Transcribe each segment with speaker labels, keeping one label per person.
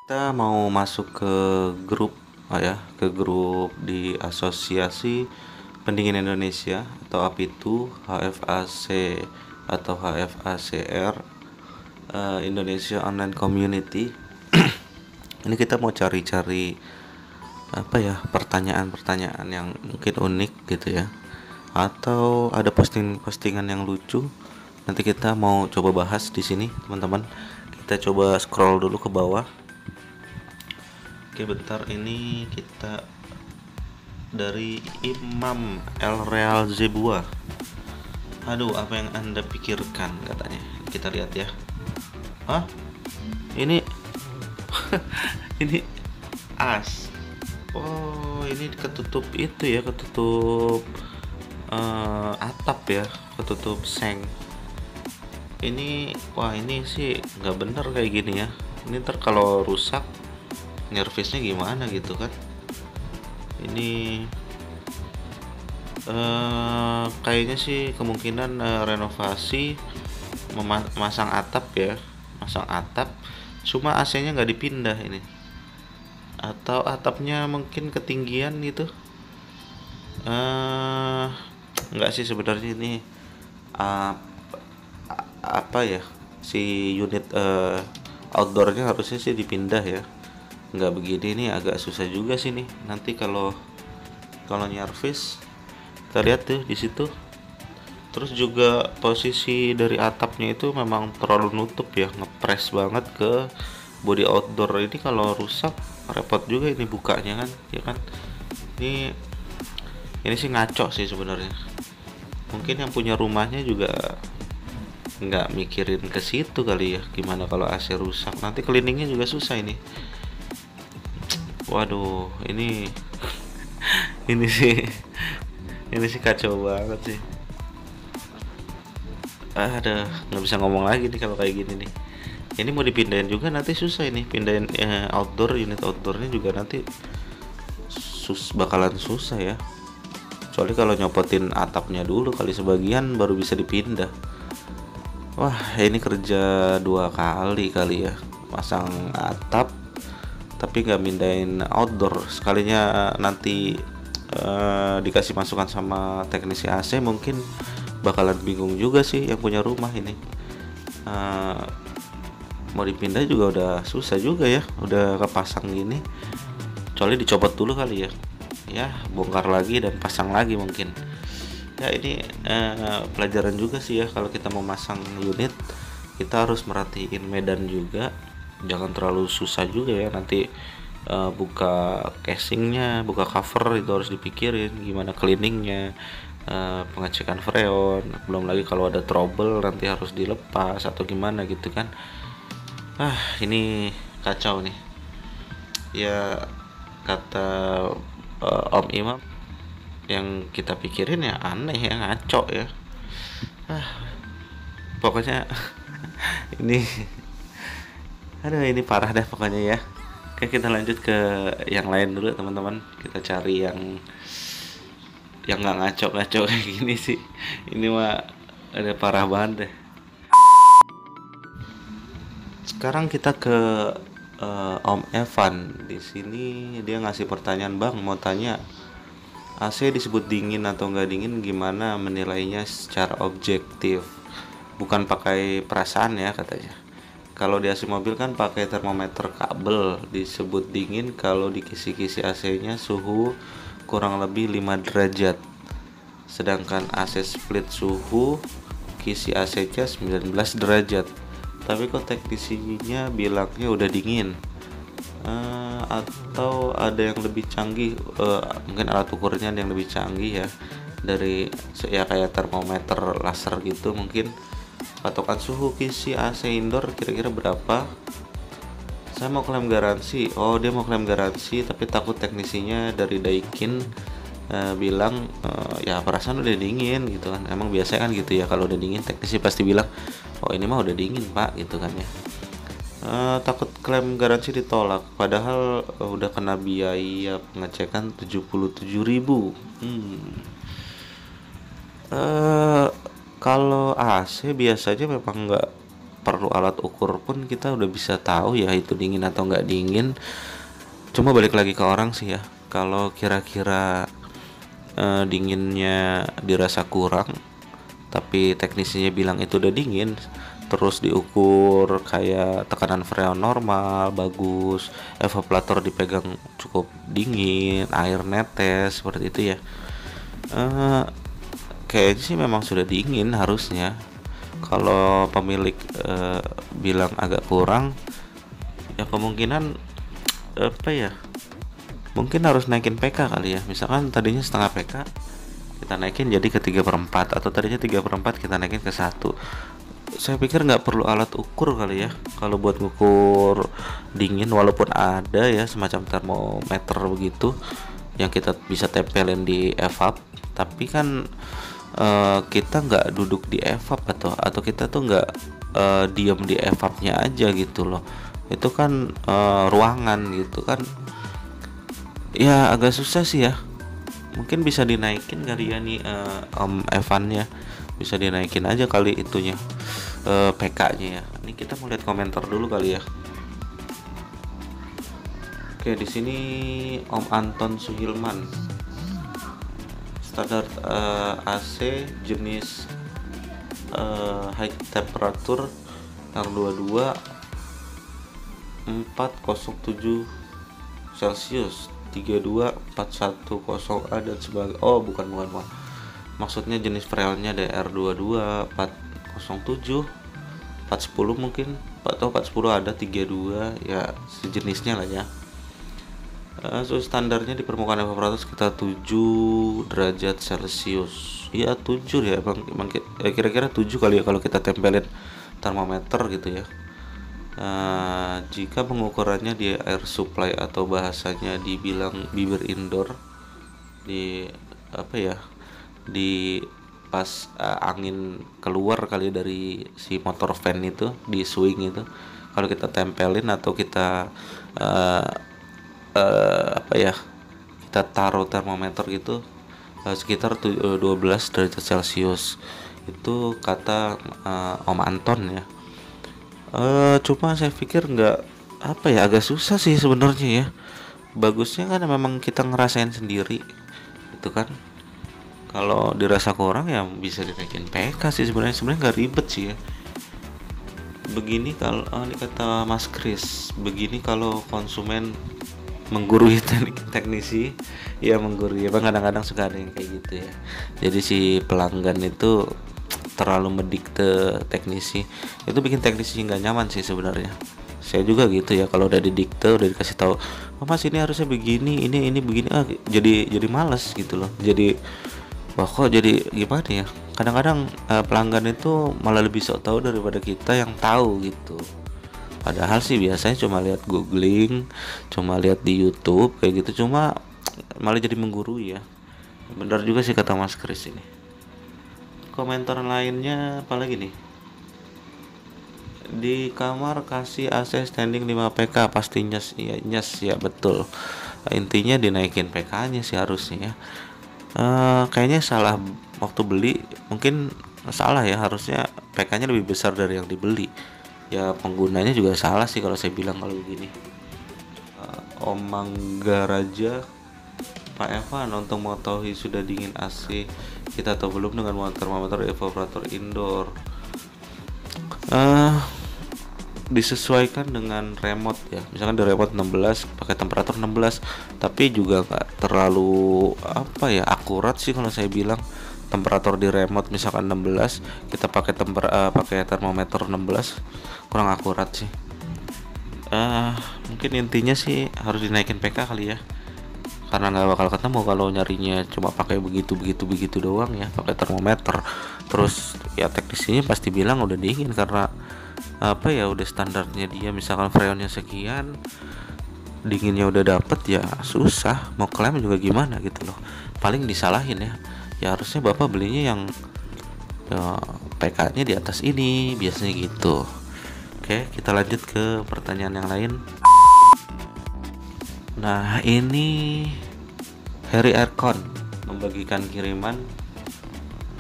Speaker 1: Kita mau masuk ke grup, ke grup di Asosiasi Pendingin Indonesia atau APITU HFAC atau HFACR, Indonesia Online Community. Ini kita mau cari-cari pertanyaan-pertanyaan yang mungkin unik gitu ya, atau ada posting-postingan yang lucu. Nanti kita mau coba bahas di sini, teman-teman. Kita coba scroll dulu ke bawah. Oke, bentar, ini kita dari Imam El Real Zebua. Aduh, apa yang Anda pikirkan, katanya. Kita lihat ya. Hah? Ini ini as. Oh, ini ketutup itu ya, ketutup atap ya, ketutup seng. Ini sih nggak bener kayak gini ya. Ini ntar kalau rusak nyervisnya gimana gitu kan. Ini kayaknya sih kemungkinan renovasi memasang atap ya, masang atap, cuma AC-nya nggak dipindah ini, atau atapnya mungkin ketinggian gitu. Nggak sih sebenarnya ini uh, apa ya, si unit outdoornya harusnya sih dipindah ya. Nggak begini, ini agak susah juga sih nih nanti kalau nyervis. Kita lihat tuh di situ. Terus juga posisi dari atapnya itu memang terlalu nutup ya, ngepres banget ke body outdoor. Ini kalau rusak repot juga ini bukanya kan, ya kan. Ini sih ngaco sih sebenarnya. Mungkin yang punya rumahnya juga nggak mikirin ke situ kali ya. Gimana kalau AC rusak, nanti cleaningnya juga susah ini. Waduh, ini sih kacau banget sih. Ada nggak bisa ngomong lagi nih kalau kayak gini nih. Ini mau dipindahin juga nanti susah ini, pindahin unit outdoornya juga nanti bakalan susah ya. Soalnya kalau nyopotin atapnya dulu kali sebagian baru bisa dipindah. Wah, ini kerja dua kali ya, pasang atap tapi nggak mindahin outdoor. Sekalinya nanti dikasih masukan sama teknisi AC, mungkin bakalan bingung juga sih yang punya rumah ini. Mau dipindah juga udah susah juga ya, udah kepasang gini. Kecuali dicopot dulu kali ya, bongkar lagi dan pasang lagi mungkin ya. Ini pelajaran juga sih ya, kalau kita mau masang unit kita harus merhatiin medan juga, jangan terlalu susah juga ya. Nanti buka casingnya, buka cover itu harus dipikirin gimana cleaningnya, pengecekan freon, belum lagi kalau ada trouble nanti harus dilepas atau gimana gitu kan. Ini kacau nih ya, kata Om Imam. Yang kita pikirin ya aneh ya, ngaco ya. Pokoknya ini ini parah dah pokoknya ya. Oke, kita lanjut ke yang lain dulu teman-teman. Kita cari yang nggak ngaco-ngaco kayak gini sih. Ini mah ada parah banget deh. Sekarang kita ke Om Evan. Di sini dia ngasih pertanyaan, Bang, mau tanya, AC disebut dingin atau nggak dingin, gimana menilainya secara objektif? Bukan pakai perasaan ya katanya. Kalau di AC mobil kan pakai termometer kabel, disebut dingin kalau di kisi-kisi AC-nya suhu kurang lebih 5 derajat. Sedangkan AC split suhu kisi AC-nya 19 derajat. Tapi kok teknisinya bilangnya udah dingin? Atau ada yang lebih canggih, mungkin alat ukurnya yang lebih canggih ya, dari ya kayak termometer laser gitu mungkin. Patokan suhu kisi AC indoor kira-kira berapa? Saya mau klaim garansi. Oh, dia mau klaim garansi tapi takut teknisinya dari Daikin bilang ya perasaan udah dingin gitu kan. Emang biasanya kan gitu ya, kalau udah dingin teknisi pasti bilang, oh ini mah udah dingin pak gitu kan ya. Takut klaim garansi ditolak padahal udah kena biaya pengecekan 77.000. Kalau AC biasanya memang perlu alat ukur pun kita udah bisa tahu ya itu dingin atau nggak dingin. Cuma balik lagi ke orang sih ya, kalau kira-kira dinginnya dirasa kurang tapi teknisinya bilang itu udah dingin, terus diukur kayak tekanan freon normal bagus, evaporator dipegang cukup dingin, air netes seperti itu ya, kayaknya sih memang sudah dingin harusnya. Kalau pemilik bilang agak kurang, ya kemungkinan apa ya, mungkin harus naikin PK kali ya. Misalkan tadinya setengah PK kita naikin jadi ke 3/4, atau tadinya 3/4 kita naikin ke 1. Saya pikir nggak perlu alat ukur kali ya kalau buat ngukur dingin, walaupun ada ya semacam termometer begitu yang kita bisa tempelin di evap, tapi kan kita nggak duduk di evap atau kita tuh nggak diam di evapnya aja gitu loh. Itu kan ruangan gitu kan, ya agak susah sih ya. Mungkin bisa dinaikin kali ya nih Om Evannya, bisa dinaikin aja kali itunya, PK-nya ya. Ini kita mau lihat komentar dulu kali ya. Oke, di sini Om Anton Suhilman, standar AC jenis high temperature yang 22 407 Celcius 32410A dan sebagai, oh bukan, maksudnya jenis freonnya DR22 407 410 mungkin, atau 410 ada 32 ya, sejenisnya lah ya. Suhu standarnya di permukaan evaporator sekitar 7 derajat Celcius. Iya 7 ya, emang kira-kira 7 kali ya kalau kita tempelin termometer gitu ya. Jika pengukurannya di air supply atau bahasanya dibilang bibir indoor, di apa ya, di pas angin keluar kali dari si motor fan itu, di swing itu, kalau kita tempelin atau kita apa ya, kita taruh termometer gitu sekitar 12 derajat Celcius, itu kata Om Anton ya. Cuma saya pikir nggak, apa ya, agak susah sih sebenarnya ya. Bagusnya kan memang kita ngerasain sendiri itu kan. Kalau dirasa kurang ya bisa dinaikin PK sih sebenarnya nggak ribet sih ya. Begini kalau ini kata Mas Kris, begini kalau konsumen menggurui teknisi ya, menggurui ya, kadang-kadang suka ada yang kayak gitu ya. Jadi si pelanggan itu terlalu mendikte teknisi, itu bikin teknisi nggak nyaman sih sebenarnya. Saya juga gitu ya, kalau udah didikte, udah dikasih tahu, oh mas ini harusnya begini, ini begini, jadi males gitu loh. Jadi wah kok jadi gimana ya, kadang-kadang pelanggan itu malah lebih sok tahu daripada kita yang tahu gitu. Padahal sih biasanya cuma lihat googling, cuma lihat di YouTube kayak gitu, cuma malah jadi menggurui ya. Benar juga sih kata Mas Kris ini. Komentar lainnya apalagi nih, di kamar kasih AC standing 5 PK pasti nyes ya, nyes ya betul. Intinya dinaikin PK nya sih harusnya ya. Kayaknya salah waktu beli, mungkin salah ya, harusnya PK nya lebih besar dari yang dibeli ya. Penggunanya juga salah sih kalau saya bilang kalau begini. Om Mangga Raja, Pak Evan, untuk mengetahui sudah dingin AC kita atau belum dengan termometer evaporator indoor, disesuaikan dengan remote ya. Misalkan di remote 16 pakai temperatur 16, tapi juga nggak terlalu apa ya, akurat sih kalau saya bilang. Temperatur di remote misalkan 16, kita pakai pakai termometer 16, kurang akurat sih. Mungkin intinya sih harus dinaikin PK kali ya, karena nggak bakal ketemu kalau nyarinya cuma pakai begitu doang ya, pakai termometer. Terus ya teknisinya pasti bilang udah dingin, karena apa ya, udah standarnya dia. Misalkan freonnya sekian, dinginnya udah dapet ya, susah mau klaim juga gimana gitu loh, paling disalahin ya. Ya harusnya bapak belinya yang ya, PK nya di atas ini biasanya gitu. Oke, kita lanjut ke pertanyaan yang lain. Nah ini Harry Aircon membagikan kiriman,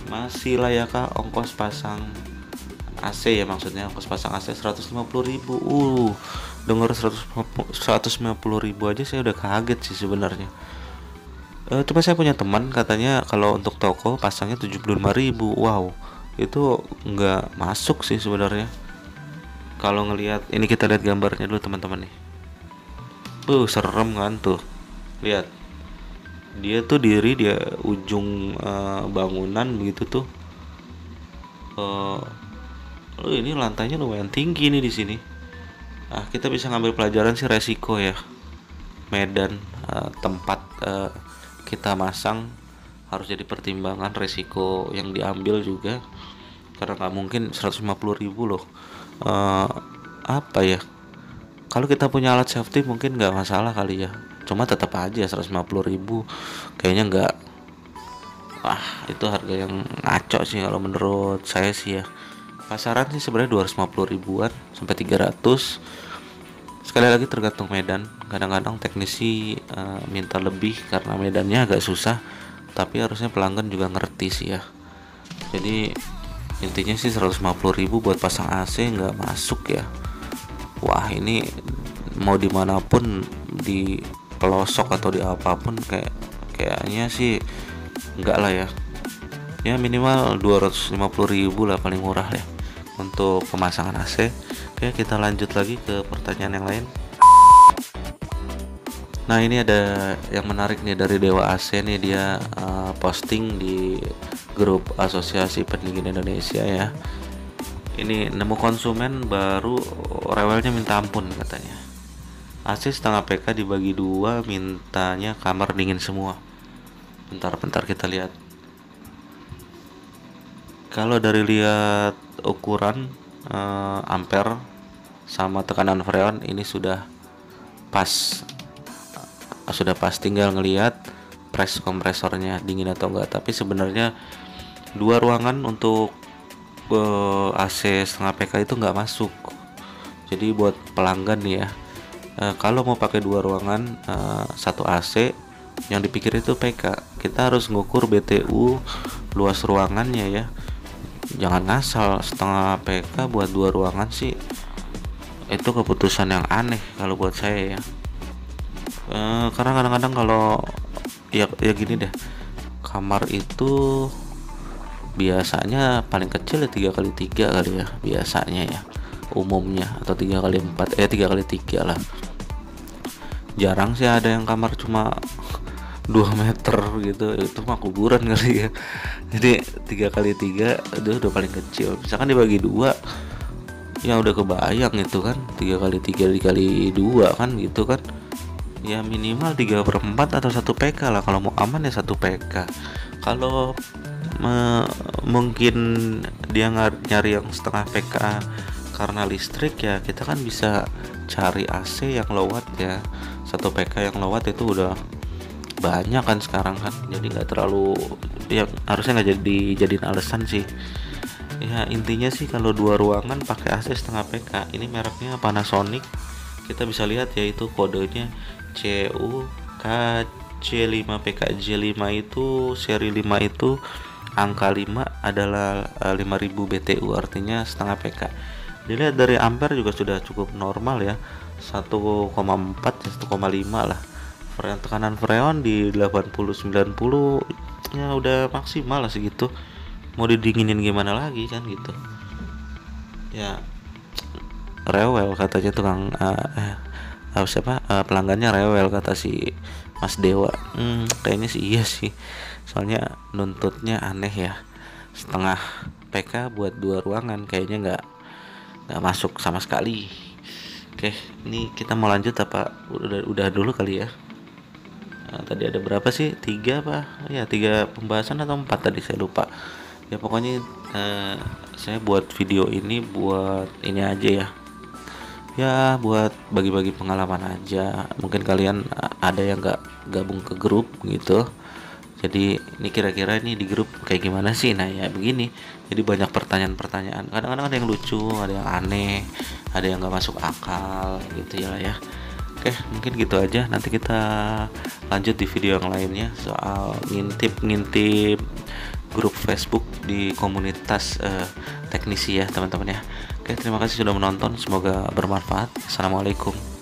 Speaker 1: masih layakkah ongkos pasang AC ya, maksudnya ongkos pasang AC 150.000. Denger 150.000 aja saya udah kaget sih sebenarnya. Cuma saya punya teman katanya kalau untuk toko pasangnya 75.000. Wow, itu nggak masuk sih sebenarnya. Kalau ngelihat ini, kita lihat gambarnya dulu teman-teman nih. Serem kan tuh. Lihat, dia tuh diri dia ujung bangunan begitu tuh. Ini lantainya lumayan tinggi nih di sini. Kita bisa ngambil pelajaran sih resiko ya. Medan tempat kita masang harus jadi pertimbangan, resiko yang diambil juga, karena nggak mungkin 150.000 loh. Apa ya, kalau kita punya alat safety mungkin nggak masalah kali ya, cuma tetap aja 150.000 kayaknya nggak. Itu harga yang ngaco sih kalau menurut saya sih ya. Pasaran sih sebenarnya 250.000-an sampai 300. Sekali lagi tergantung medan. Kadang-kadang teknisi minta lebih karena medannya agak susah, tapi harusnya pelanggan juga ngerti sih ya. Jadi intinya sih 150.000 buat pasang AC nggak masuk ya. Wah, ini mau dimanapun, di pelosok atau di apapun, kayaknya sih nggak lah ya. Ya minimal 250.000 lah paling murah ya untuk pemasangan AC. Oke, kita lanjut lagi ke pertanyaan yang lain. Nah, ini ada yang menarik nih dari Dewa AC nih. Dia posting di grup Asosiasi Pendingin Indonesia ya. Ini nemu konsumen baru rewelnya minta ampun katanya. AC setengah PK dibagi 2, mintanya kamar dingin semua. Bentar kita lihat. Kalau dari lihat ukuran ampere sama tekanan freon, ini sudah pas, tinggal ngelihat press kompresornya dingin atau enggak. Tapi sebenarnya 2 ruangan untuk AC setengah PK itu nggak masuk. Jadi buat pelanggan nih ya, kalau mau pakai 2 ruangan 1 AC, yang dipikir itu PK. Kita harus ngukur BTU luas ruangannya ya. Jangan ngasal setengah PK buat 2 ruangan sih. Itu keputusan yang aneh kalau buat saya ya. Karena kadang-kadang kalau ya gini deh, kamar itu biasanya paling kecil ya 3x3 kali ya biasanya ya, umumnya, atau 3x4, 3x3 lah. Jarang sih ada yang kamar cuma 2 meter gitu, itu mah kuburan kali ya. Jadi 3x3 itu udah paling kecil. Misalkan dibagi 2 ya udah kebayang itu kan, 3x3 dikali 2 kan gitu kan. Ya minimal 3/4 atau 1 PK lah. Kalau mau aman ya 1 PK. Kalau mungkin dia nyari yang setengah PK karena listrik, ya kita kan bisa cari AC yang low watt ya. 1 PK yang low watt itu udah banyak kan sekarang kan, jadi nggak terlalu, ya harusnya nggak jadiin alasan sih ya. Intinya sih kalau 2 ruangan pakai AC setengah PK, ini mereknya Panasonic, kita bisa lihat yaitu kodenya CUKC5PKJ5 itu seri 5 itu angka 5 adalah 5000 BTU, artinya setengah PK. Dilihat dari ampere juga sudah cukup normal ya, 1,4 1,5 lah. Tekanan freon di 80-90 ya udah maksimal lah segitu. Mau didinginin gimana lagi kan gitu ya. Rewel katanya tukang pelanggannya rewel kata si Mas Dewa. Kayaknya sih iya sih, soalnya nuntutnya aneh ya. Setengah PK buat 2 ruangan kayaknya nggak masuk sama sekali. Oke, ini kita mau lanjut apa udah dulu kali ya. Tadi ada berapa sih? 3 apa? Ya 3 pembahasan atau 4 tadi, saya lupa. Ya pokoknya saya buat video ini buat ini aja ya. Ya buat bagi-bagi pengalaman aja. Mungkin kalian ada yang nggak gabung ke grup gitu. Jadi ini kira-kira ini di grup kayak gimana sih? Nah ya begini. Jadi banyak pertanyaan-pertanyaan. Kadang-kadang ada yang lucu, ada yang aneh, ada yang nggak masuk akal gitu ya. Oke, mungkin gitu aja. Nanti kita lanjut di video yang lainnya soal ngintip grup Facebook di komunitas teknisi ya teman-teman ya. Oke, terima kasih sudah menonton, semoga bermanfaat. Assalamualaikum.